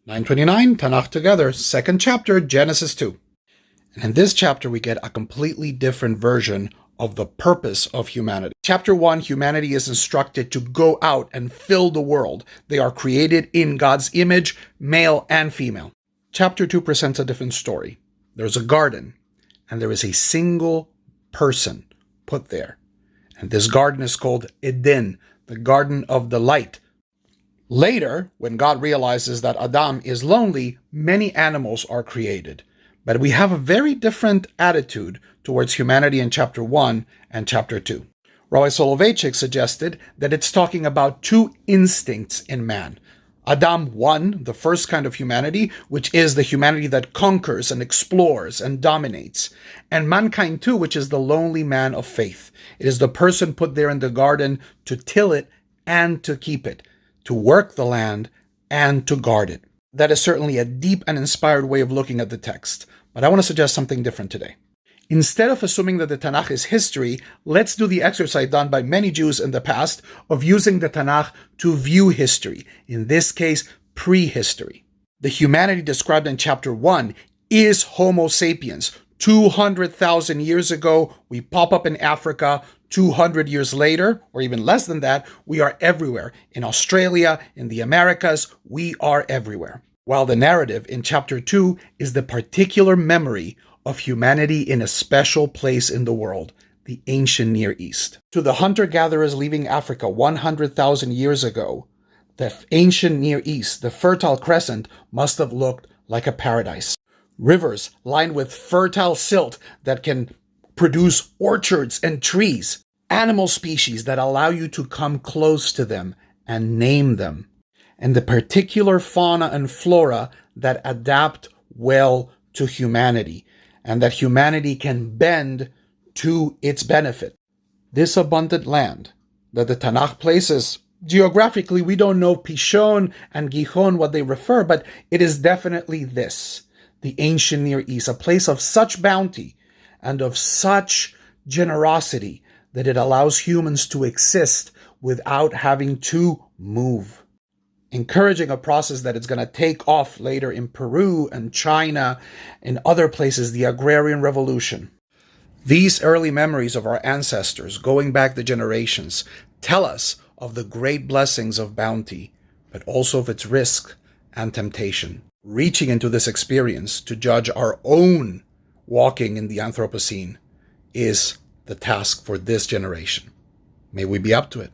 929, Tanach together, second chapter, Genesis 2. And in this chapter, we get a completely different version of the purpose of humanity. Chapter 1, humanity is instructed to go out and fill the world. They are created in God's image, male and female. Chapter 2 presents a different story. There's a garden, and there is a single person put there. And this garden is called Eden, the garden of the light. Later, when God realizes that Adam is lonely, many animals are created. But we have a very different attitude towards humanity in chapter 1 and chapter 2. Rabbi Soloveitchik suggested that it's talking about two instincts in man. Adam 1, the first kind of humanity, which is the humanity that conquers and explores and dominates. And mankind 2, which is the lonely man of faith. It is the person put there in the garden to till it and to keep it, to work the land and to guard it. That is certainly a deep and inspired way of looking at the text. But I want to suggest something different today. Instead of assuming that the Tanakh is history, let's do the exercise done by many Jews in the past of using the Tanakh to view history, in this case, prehistory. The humanity described in chapter 1 is Homo sapiens. 200,000 years ago, we pop up in Africa. 200 years later, or even less than that, we are everywhere. In Australia, in the Americas, we are everywhere. While the narrative in chapter 2 is the particular memory of humanity in a special place in the world, the ancient Near East. To the hunter-gatherers leaving Africa 100,000 years ago, the ancient Near East, the Fertile Crescent, must have looked like a paradise. Rivers lined with fertile silt that can produce orchards and trees. Animal species that allow you to come close to them and name them. And the particular fauna and flora that adapt well to humanity, and that humanity can bend to its benefit. This abundant land that the Tanakh places, geographically, we don't know Pishon and Gihon what they refer, but it is definitely this, the ancient Near East, a place of such bounty and of such generosity that it allows humans to exist without having to move. Encouraging a process that is going to take off later in Peru and China and other places, the agrarian revolution. These early memories of our ancestors, going back the generations, tell us of the great blessings of bounty, but also of its risk and temptation. Reaching into this experience to judge our own walking in the Anthropocene is the task for this generation. May we be up to it.